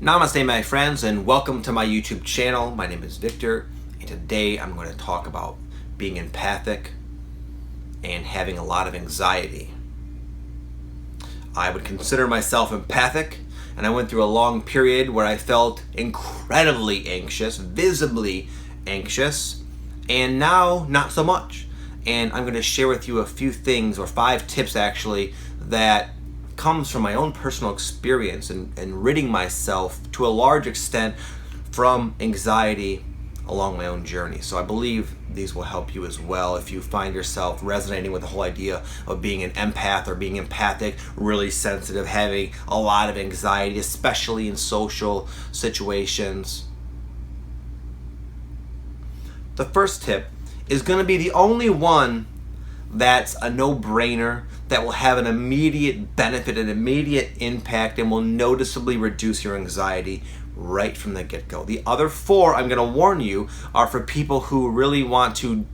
Namaste, my friends, and welcome to my YouTube channel. My name is Victor, and today I'm going to talk about being empathic and having a lot of anxiety. I would consider myself empathic, and I went through a long period where I felt incredibly anxious, visibly anxious, and now not so much. And I'm going to share with you a few things, or 5 tips actually, that comes from my own personal experience and ridding myself to a large extent from anxiety along my own journey. So I believe these will help you as well if you find yourself resonating with the whole idea of being an empath or being empathic, really sensitive, having a lot of anxiety, especially in social situations. The first tip is going to be the only one that's a no-brainer, that will have an immediate benefit, an immediate impact, and will noticeably reduce your anxiety right from the get-go. The other 4, I'm going to warn you, are for people who really want to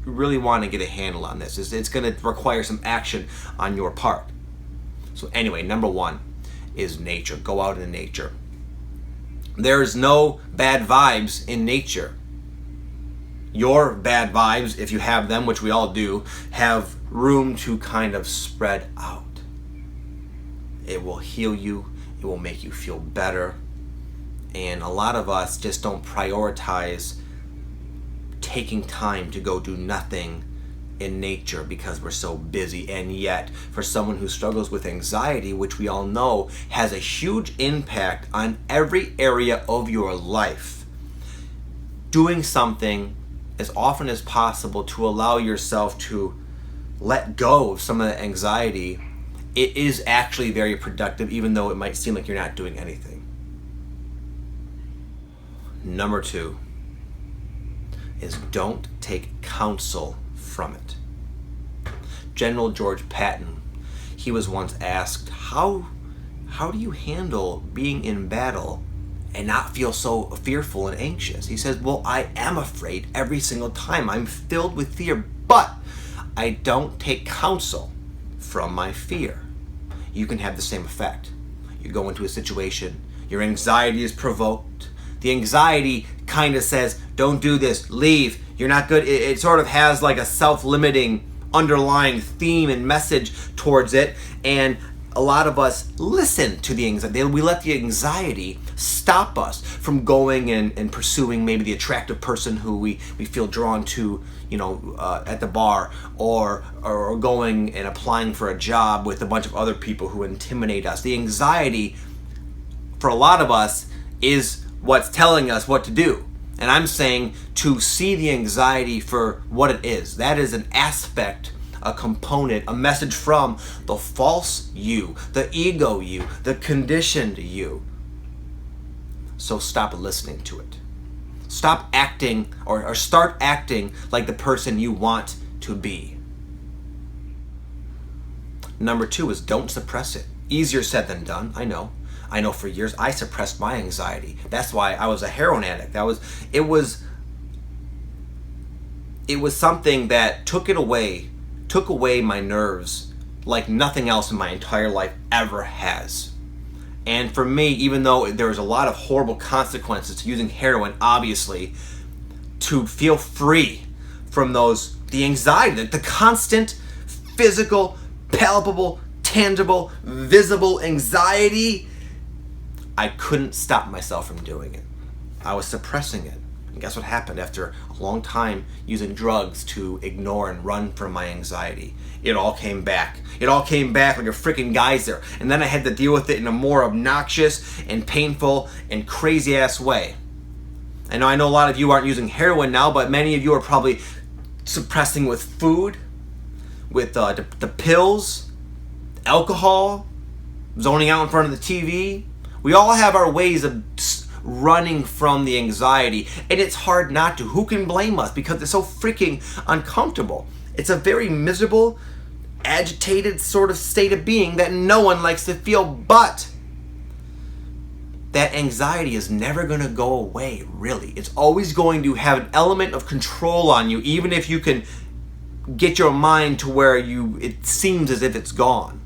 get a handle on this. It's going to require some action on your part. So anyway, number 1 is nature. Go out in nature. There's no bad vibes in nature. Your bad vibes, if you have them, which we all do, have room to kind of spread out. It will heal you. It will make you feel better. And a lot of us just don't prioritize taking time to go do nothing in nature because we're so busy. And yet, for someone who struggles with anxiety, which we all know has a huge impact on every area of your life, doing something as often as possible to allow yourself to let go of some of the anxiety, it is actually very productive, even though it might seem like you're not doing anything. Number 2 is don't take counsel from it. General George Patton, he was once asked, how do you handle being in battle and not feel so fearful and anxious? He says, well, I am afraid every single time. I'm filled with fear, but I don't take counsel from my fear. You can have the same effect. You go into a situation, your anxiety is provoked. The anxiety kind of says, don't do this, leave, you're not good. It sort of has like a self-limiting underlying theme and message towards it, and a lot of us listen to the anxiety. We let the anxiety stop us from going and pursuing maybe the attractive person who we feel drawn to, at the bar, or going and applying for a job with a bunch of other people who intimidate us. The anxiety, for a lot of us, is what's telling us what to do. And I'm saying to see the anxiety for what it is. That is an aspect, a component, a message from the false you, the ego you, the conditioned you. So stop listening to it. Stop acting or start acting like the person you want to be. Number 2 is don't suppress it. Easier said than done, I know. I know for years I suppressed my anxiety. That's why I was a heroin addict. It was something that took away my nerves like nothing else in my entire life ever has. And for me, even though there was a lot of horrible consequences to using heroin, obviously, to feel free from the anxiety, the constant physical, palpable, tangible, visible anxiety, I couldn't stop myself from doing it. I was suppressing it. And guess what happened after a long time using drugs to ignore and run from my anxiety? It all came back. It all came back like a freaking geyser. And then I had to deal with it in a more obnoxious and painful and crazy ass way. I know a lot of you aren't using heroin now, but many of you are probably suppressing with food, with the pills, alcohol, zoning out in front of the TV. We all have our ways of running from the anxiety, and it's hard not to. Who can blame us? Because it's so freaking uncomfortable. It's a very miserable, agitated sort of state of being that no one likes to feel, but that anxiety is never going to go away, really. It's always going to have an element of control on you, even if you can get your mind to where it seems as if it's gone.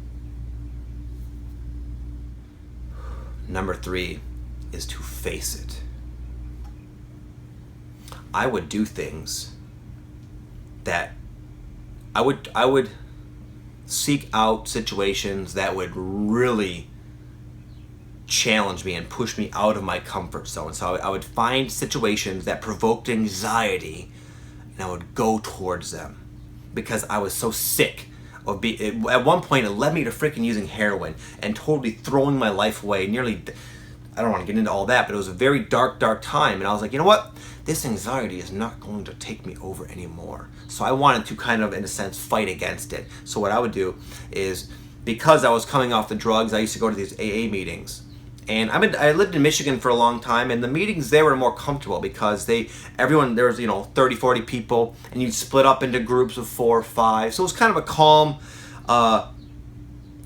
Number 3 is to face it. I would do things that I would seek out situations that would really challenge me and push me out of my comfort zone. So I would find situations that provoked anxiety, and I would go towards them because I was so sick of at one point it led me to freaking using heroin and totally throwing my life away. Nearly, I don't want to get into all that, but it was a very dark time, and I was like, you know what? This anxiety is not going to take me over anymore. So I wanted to kind of, in a sense, fight against it. So what I would do is, because I was coming off the drugs, I used to go to these AA meetings. And I lived in Michigan for a long time, and the meetings there were more comfortable because there was 30, 40 people, and you'd split up into groups of 4 or 5. So it was kind of a calm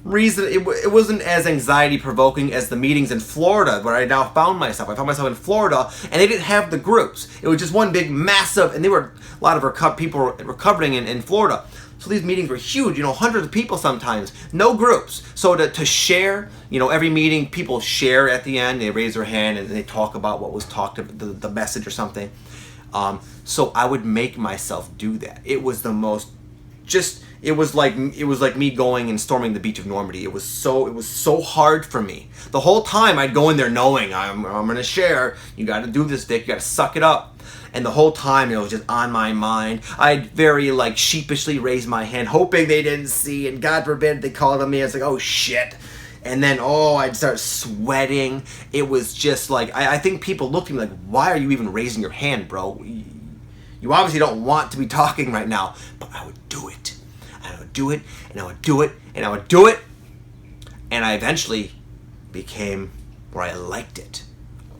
reason. It wasn't as anxiety provoking as the meetings in Florida where I now found myself. I found myself in Florida, and they didn't have the groups. It was just one big massive, and there were a lot of people recovering in Florida. So these meetings were huge, hundreds of people sometimes, no groups. So to share, every meeting people share at the end, they raise their hand and they talk about what was talked about, the message or something. So I would make myself do that. It was the most, it was like me going and storming the beach of Normandy. It was so hard for me. The whole time I'd go in there knowing I'm going to share. You got to do this, Vic. You got to suck it up. And the whole time it was just on my mind. I'd very sheepishly raise my hand, hoping they didn't see, and God forbid they called on me. I was like, oh shit. And then, I'd start sweating. It was just I think people looked at me like, why are you even raising your hand, bro? You obviously don't want to be talking right now. But I would do it. And I would do it, and I would do it, and I would do it. And I eventually became where I liked it.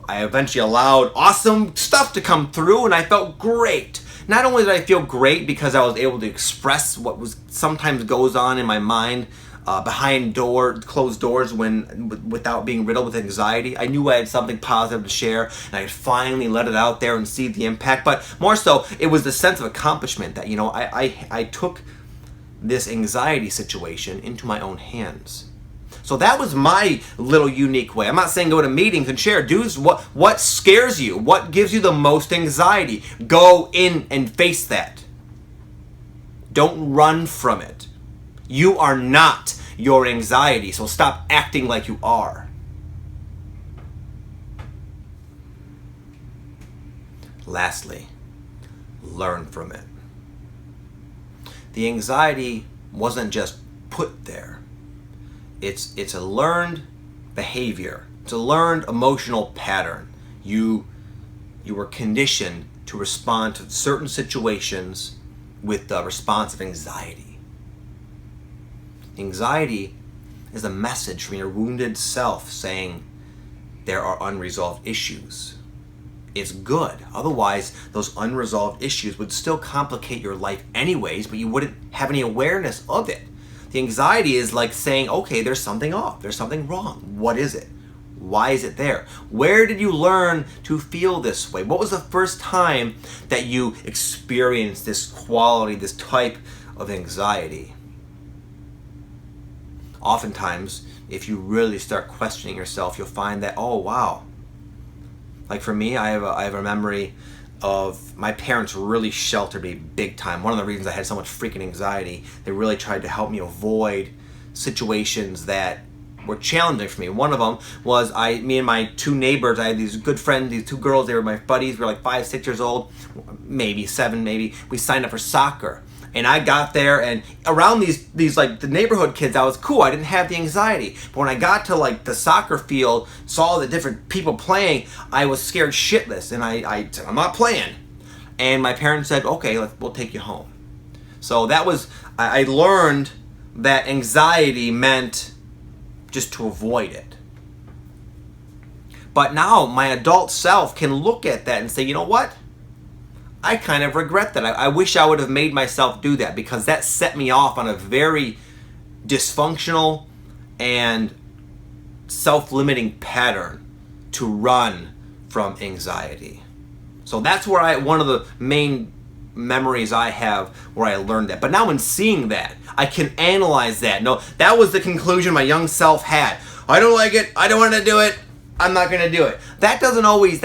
I eventually allowed awesome stuff to come through, and I felt great. Not only did I feel great because I was able to express what was sometimes goes on in my mind behind closed doors without being riddled with anxiety. I knew I had something positive to share, and I had finally let it out there and see the impact. But more so, it was the sense of accomplishment that I took this anxiety situation into my own hands. So that was my little unique way. I'm not saying go to meetings and share. Dudes, what scares you? What gives you the most anxiety? Go in and face that. Don't run from it. You are not your anxiety, so stop acting like you are. Lastly, learn from it. The anxiety wasn't just put there. It's a learned behavior. It's a learned emotional pattern. You were conditioned to respond to certain situations with the response of anxiety. Anxiety is a message from your wounded self saying there are unresolved issues. It's good. Otherwise, those unresolved issues would still complicate your life anyways, but you wouldn't have any awareness of it. The anxiety is like saying, okay, there's something off. There's something wrong. What is it? Why is it there? Where did you learn to feel this way? What was the first time that you experienced this quality, this type of anxiety? Oftentimes, if you really start questioning yourself, you'll find that, oh, wow. Like for me, I have a memory of my parents really sheltered me big time. One of the reasons I had so much freaking anxiety, they really tried to help me avoid situations that were challenging for me. One of them was me and my 2 neighbors, I had these good friends, these 2 girls, they were my buddies, we were 5, 6 years old, maybe 7 maybe. We signed up for soccer. And I got there, and around these the neighborhood kids, I was cool. I didn't have the anxiety. But when I got to the soccer field, saw the different people playing, I was scared shitless, and I said, I'm not playing. And my parents said, okay, we'll take you home. So that was, I learned that anxiety meant just to avoid it. But now my adult self can look at that and say, you know what? I kind of regret that. I wish I would have made myself do that, because that set me off on a very dysfunctional and self-limiting pattern to run from anxiety. So that's where one of the main memories I have where I learned that. But now in seeing that, I can analyze that. No, that was the conclusion my young self had. I don't like it. I don't want to do it. I'm not going to do it. That's not always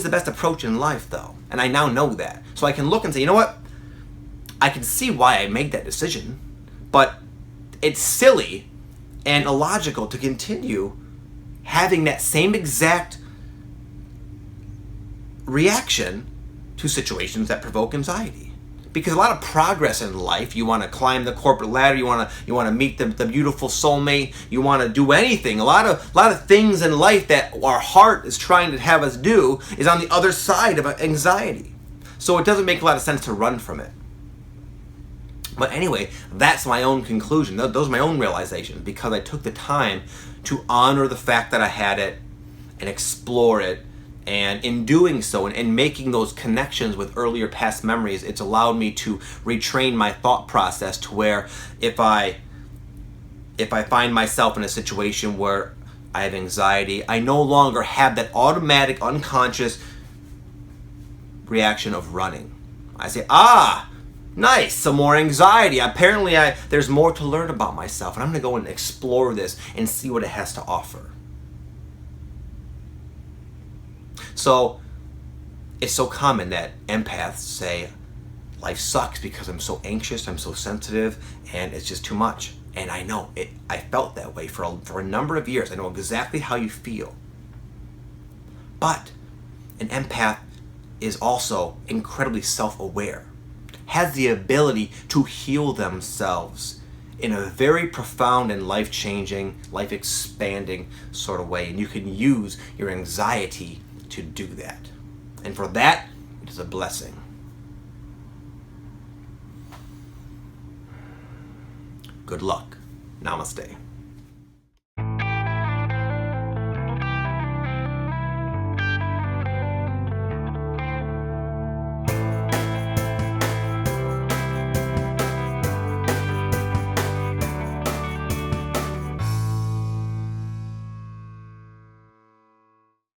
the best approach in life, though. And I now know that. So I can look and say, you know what? I can see why I made that decision, but it's silly and illogical to continue having that same exact reaction to situations that provoke anxiety. Because a lot of progress in life, you want to climb the corporate ladder, you want to meet the beautiful soulmate, you want to do anything. A lot of things in life that our heart is trying to have us do is on the other side of anxiety. So it doesn't make a lot of sense to run from it. But anyway, that's my own conclusion. Those are my own realizations, because I took the time to honor the fact that I had it and explore it. And in doing so, and making those connections with earlier past memories, it's allowed me to retrain my thought process to where if I find myself in a situation where I have anxiety, I no longer have that automatic, unconscious reaction of running. I say, nice, some more anxiety. Apparently there's more to learn about myself, and I'm going to go and explore this and see what it has to offer. So it's so common that empaths say, life sucks because I'm so anxious, I'm so sensitive, and it's just too much. And I know it. I felt that way for a number of years. I know exactly how you feel. But an empath is also incredibly self-aware, has the ability to heal themselves in a very profound and life-changing, life-expanding sort of way. And you can use your anxiety to do that. And for that, it is a blessing. Good luck. Namaste.